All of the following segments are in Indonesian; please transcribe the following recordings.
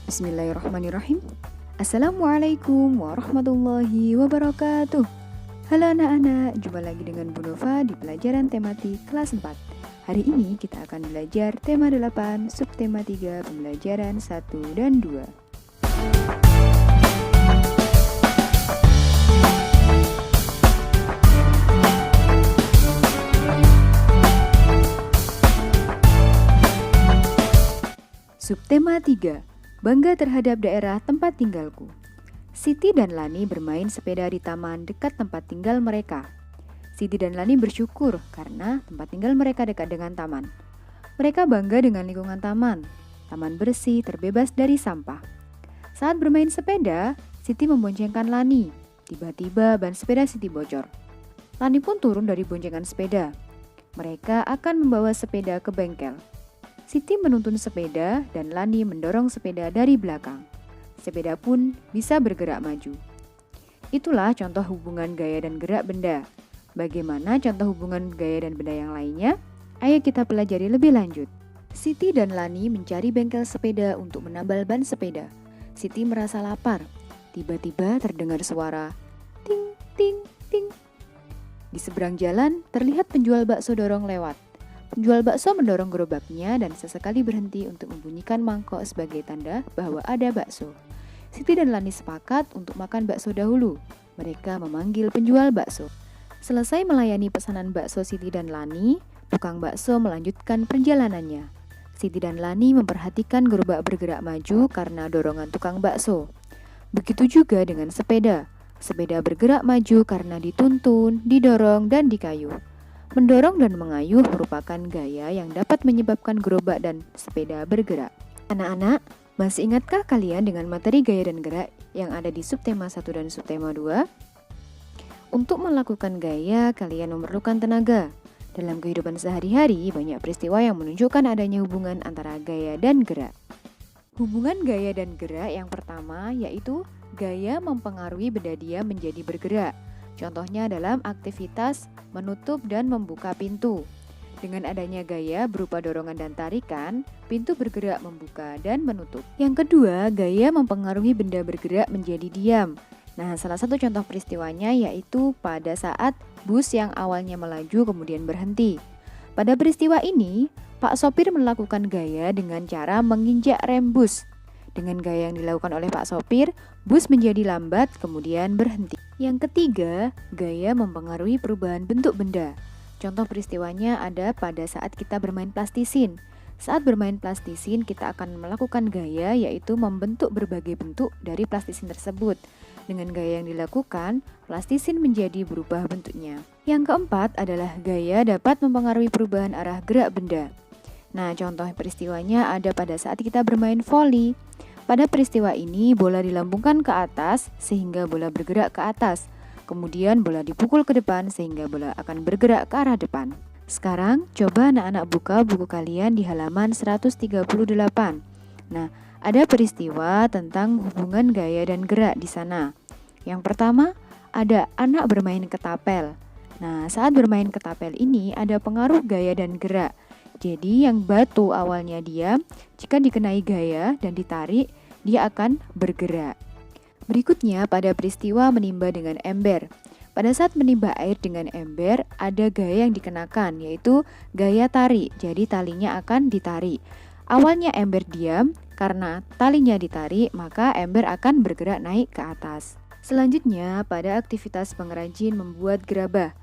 Bismillahirrahmanirrahim. Assalamualaikum warahmatullahi wabarakatuh. Halo anak-anak, jumpa lagi dengan Bu Nova di pelajaran tematik kelas 4. Hari ini kita akan belajar tema 8, subtema 3, pembelajaran 1 dan 2. Subtema 3, bangga terhadap daerah tempat tinggalku. Siti dan Lani bermain sepeda di taman dekat tempat tinggal mereka. Siti dan Lani bersyukur karena tempat tinggal mereka dekat dengan taman. Mereka bangga dengan lingkungan taman. Taman bersih, terbebas dari sampah. Saat bermain sepeda, Siti memboncengkan Lani. Tiba-tiba ban sepeda Siti bocor. Lani pun turun dari boncengan sepeda. Mereka akan membawa sepeda ke bengkel. Siti menuntun sepeda dan Lani mendorong sepeda dari belakang. Sepeda pun bisa bergerak maju. Itulah contoh hubungan gaya dan gerak benda. Bagaimana contoh hubungan gaya dan benda yang lainnya? Ayo kita pelajari lebih lanjut. Siti dan Lani mencari bengkel sepeda untuk menambal ban sepeda. Siti merasa lapar. Tiba-tiba terdengar suara ting ting ting. Di seberang jalan terlihat penjual bakso dorong lewat. Penjual bakso mendorong gerobaknya dan sesekali berhenti untuk membunyikan mangkok sebagai tanda bahwa ada bakso. Siti dan Lani sepakat untuk makan bakso dahulu. Mereka memanggil penjual bakso. Selesai melayani pesanan bakso Siti dan Lani, tukang bakso melanjutkan perjalanannya. Siti dan Lani memperhatikan gerobak bergerak maju karena dorongan tukang bakso. Begitu juga dengan sepeda. Sepeda bergerak maju karena dituntun, didorong, dan dikayuh. Mendorong dan mengayuh merupakan gaya yang dapat menyebabkan gerobak dan sepeda bergerak. Anak-anak, masih ingatkah kalian dengan materi gaya dan gerak yang ada di subtema 1 dan subtema 2? Untuk melakukan gaya, kalian memerlukan tenaga. Dalam kehidupan sehari-hari, banyak peristiwa yang menunjukkan adanya hubungan antara gaya dan gerak. Hubungan gaya dan gerak yang pertama yaitu gaya mempengaruhi benda diam menjadi bergerak. Contohnya dalam aktivitas menutup dan membuka pintu. Dengan adanya gaya berupa dorongan dan tarikan, pintu bergerak membuka dan menutup. Yang kedua, gaya mempengaruhi benda bergerak menjadi diam. Nah, salah satu contoh peristiwanya yaitu pada saat bus yang awalnya melaju kemudian berhenti. Pada peristiwa ini, Pak sopir melakukan gaya dengan cara menginjak rem bus. Dengan gaya yang dilakukan oleh Pak sopir, bus menjadi lambat kemudian berhenti. Yang ketiga, gaya mempengaruhi perubahan bentuk benda. Contoh peristiwanya ada pada saat kita bermain plastisin. Saat bermain plastisin, kita akan melakukan gaya yaitu membentuk berbagai bentuk dari plastisin tersebut. Dengan gaya yang dilakukan, plastisin menjadi berubah bentuknya. Yang keempat adalah gaya dapat mempengaruhi perubahan arah gerak benda. Nah, contoh peristiwanya ada pada saat kita bermain voli. Pada peristiwa ini, bola dilambungkan ke atas sehingga bola bergerak ke atas. Kemudian bola dipukul ke depan sehingga bola akan bergerak ke arah depan. Sekarang, coba anak-anak buka buku kalian di halaman 138. Nah, ada peristiwa tentang hubungan gaya dan gerak di sana. Yang pertama, ada anak bermain ketapel. Nah, saat bermain ketapel ini ada pengaruh gaya dan gerak. Jadi yang batu awalnya diam, jika dikenai gaya dan ditarik, dia akan bergerak. Berikutnya pada peristiwa menimba dengan ember. Pada saat menimba air dengan ember, ada gaya yang dikenakan, yaitu gaya tarik. Jadi talinya akan ditarik. Awalnya ember diam, karena talinya ditarik, maka ember akan bergerak naik ke atas. Selanjutnya pada aktivitas pengrajin membuat gerabah.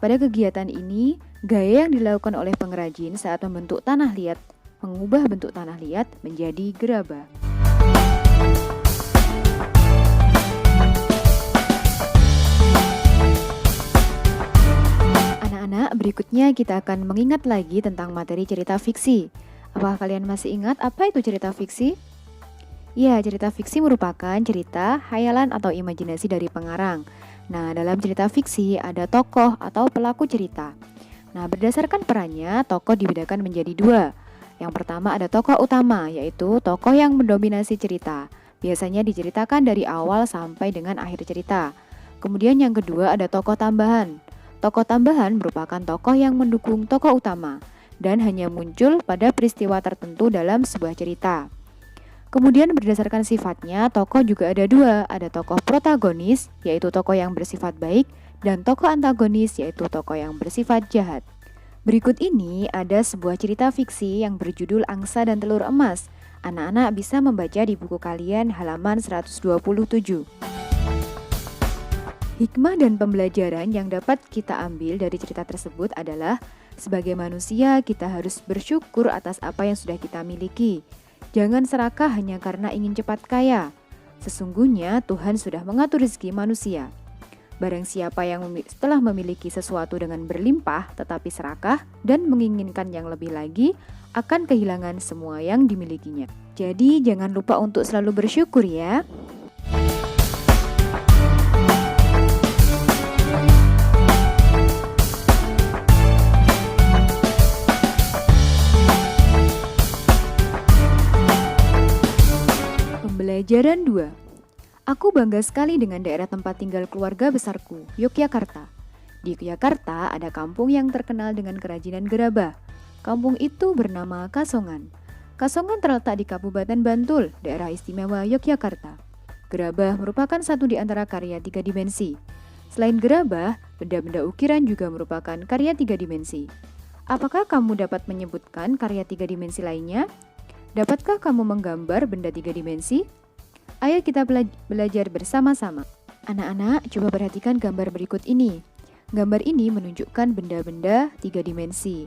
Pada kegiatan ini, gaya yang dilakukan oleh pengrajin saat membentuk tanah liat, mengubah bentuk tanah liat menjadi gerabah. Anak-anak, berikutnya kita akan mengingat lagi tentang materi cerita fiksi. Apakah kalian masih ingat apa itu cerita fiksi? Ya, cerita fiksi merupakan cerita, hayalan atau imajinasi dari pengarang. Nah, dalam cerita fiksi ada tokoh atau pelaku cerita. Nah, berdasarkan perannya, tokoh dibedakan menjadi dua. Yang pertama ada tokoh utama, yaitu tokoh yang mendominasi cerita. Biasanya diceritakan dari awal sampai dengan akhir cerita. Kemudian yang kedua ada tokoh tambahan. Tokoh tambahan merupakan tokoh yang mendukung tokoh utama dan hanya muncul pada peristiwa tertentu dalam sebuah cerita. Kemudian berdasarkan sifatnya, tokoh juga ada dua. Ada tokoh protagonis, yaitu tokoh yang bersifat baik, dan tokoh antagonis, yaitu tokoh yang bersifat jahat. Berikut ini ada sebuah cerita fiksi yang berjudul Angsa dan Telur Emas. Anak-anak bisa membaca di buku kalian halaman 127. Hikmah dan pembelajaran yang dapat kita ambil dari cerita tersebut adalah sebagai manusia kita harus bersyukur atas apa yang sudah kita miliki. Jangan serakah hanya karena ingin cepat kaya. Sesungguhnya Tuhan sudah mengatur rezeki manusia. Barang siapa yang setelah memiliki sesuatu dengan berlimpah tetapi serakah dan menginginkan yang lebih lagi, akan kehilangan semua yang dimilikinya. Jadi jangan lupa untuk selalu bersyukur ya. Pembelajaran 2. Aku bangga sekali dengan daerah tempat tinggal keluarga besarku, Yogyakarta. Di Yogyakarta ada kampung yang terkenal dengan kerajinan gerabah. Kampung itu bernama Kasongan. Kasongan terletak di Kabupaten Bantul, daerah istimewa Yogyakarta. Gerabah merupakan satu di antara karya 3 dimensi. Selain gerabah, benda-benda ukiran juga merupakan karya 3 dimensi. Apakah kamu dapat menyebutkan karya 3 dimensi lainnya? Dapatkah kamu menggambar benda 3 dimensi? Ayo kita belajar bersama-sama. Anak-anak, coba perhatikan gambar berikut ini. Gambar ini menunjukkan benda-benda 3 dimensi.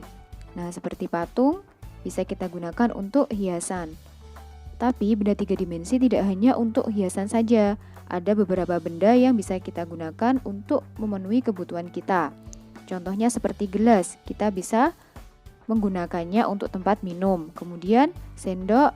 Nah, seperti patung, bisa kita gunakan untuk hiasan. Tapi benda 3 dimensi tidak hanya untuk hiasan saja. Ada beberapa benda yang bisa kita gunakan untuk memenuhi kebutuhan kita. Contohnya seperti gelas, kita bisa menggunakannya untuk tempat minum. Kemudian sendok,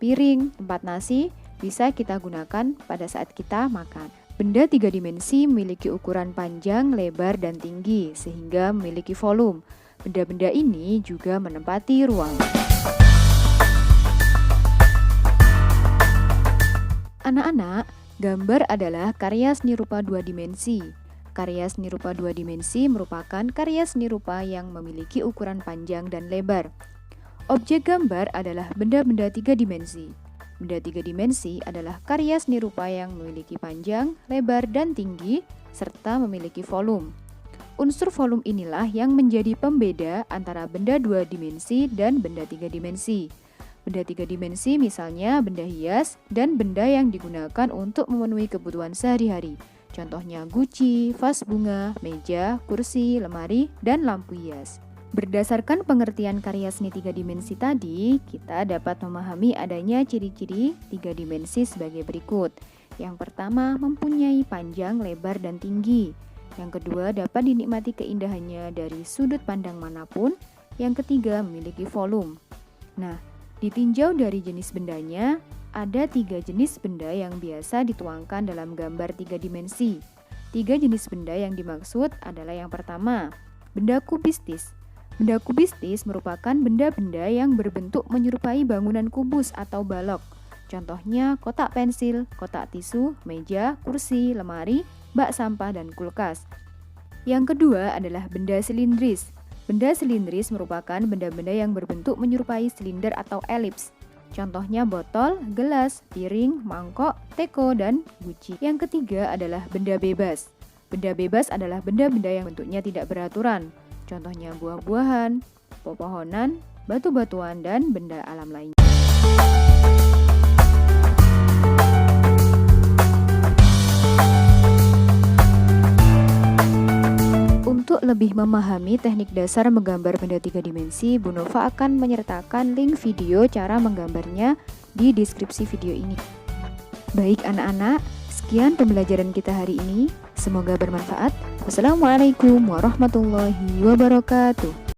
piring, tempat nasi bisa kita gunakan pada saat kita makan. Benda 3 dimensi memiliki ukuran panjang, lebar, dan tinggi sehingga memiliki volume. Benda-benda ini juga menempati ruang. Anak-anak, gambar adalah karya seni rupa 2 dimensi. Karya seni rupa 2 dimensi merupakan karya seni rupa yang memiliki ukuran panjang dan lebar. Objek gambar adalah benda-benda 3 dimensi. Benda 3 dimensi adalah karya seni rupa yang memiliki panjang, lebar, dan tinggi, serta memiliki volume. Unsur volume inilah yang menjadi pembeda antara benda 2 dimensi dan benda 3 dimensi. Benda 3 dimensi misalnya benda hias dan benda yang digunakan untuk memenuhi kebutuhan sehari-hari. Contohnya guci, vas bunga, meja, kursi, lemari, dan lampu hias. Berdasarkan pengertian karya seni 3 dimensi tadi, kita dapat memahami adanya ciri-ciri 3 dimensi sebagai berikut. Yang pertama, mempunyai panjang, lebar, dan tinggi. Yang kedua, dapat dinikmati keindahannya dari sudut pandang manapun. Yang ketiga, memiliki volume. Nah, ditinjau dari jenis bendanya, ada 3 jenis benda yang biasa dituangkan dalam gambar 3 dimensi. 3 jenis benda yang dimaksud adalah yang pertama, benda kubistis. Benda kubistis merupakan benda-benda yang berbentuk menyerupai bangunan kubus atau balok. Contohnya kotak pensil, kotak tisu, meja, kursi, lemari, bak sampah, dan kulkas. Yang kedua adalah benda silindris. Benda silindris merupakan benda-benda yang berbentuk menyerupai silinder atau elips. Contohnya botol, gelas, piring, mangkok, teko, dan guci. Yang ketiga adalah benda bebas. Benda bebas adalah benda-benda yang bentuknya tidak beraturan. Contohnya buah-buahan, pepohonan, batu-batuan, dan benda alam lainnya. Untuk lebih memahami teknik dasar menggambar benda 3 dimensi, Bu Nova akan menyertakan link video cara menggambarnya di deskripsi video ini. Baik anak-anak, sekian pembelajaran kita hari ini. Semoga bermanfaat. Wassalamualaikum warahmatullahi wabarakatuh.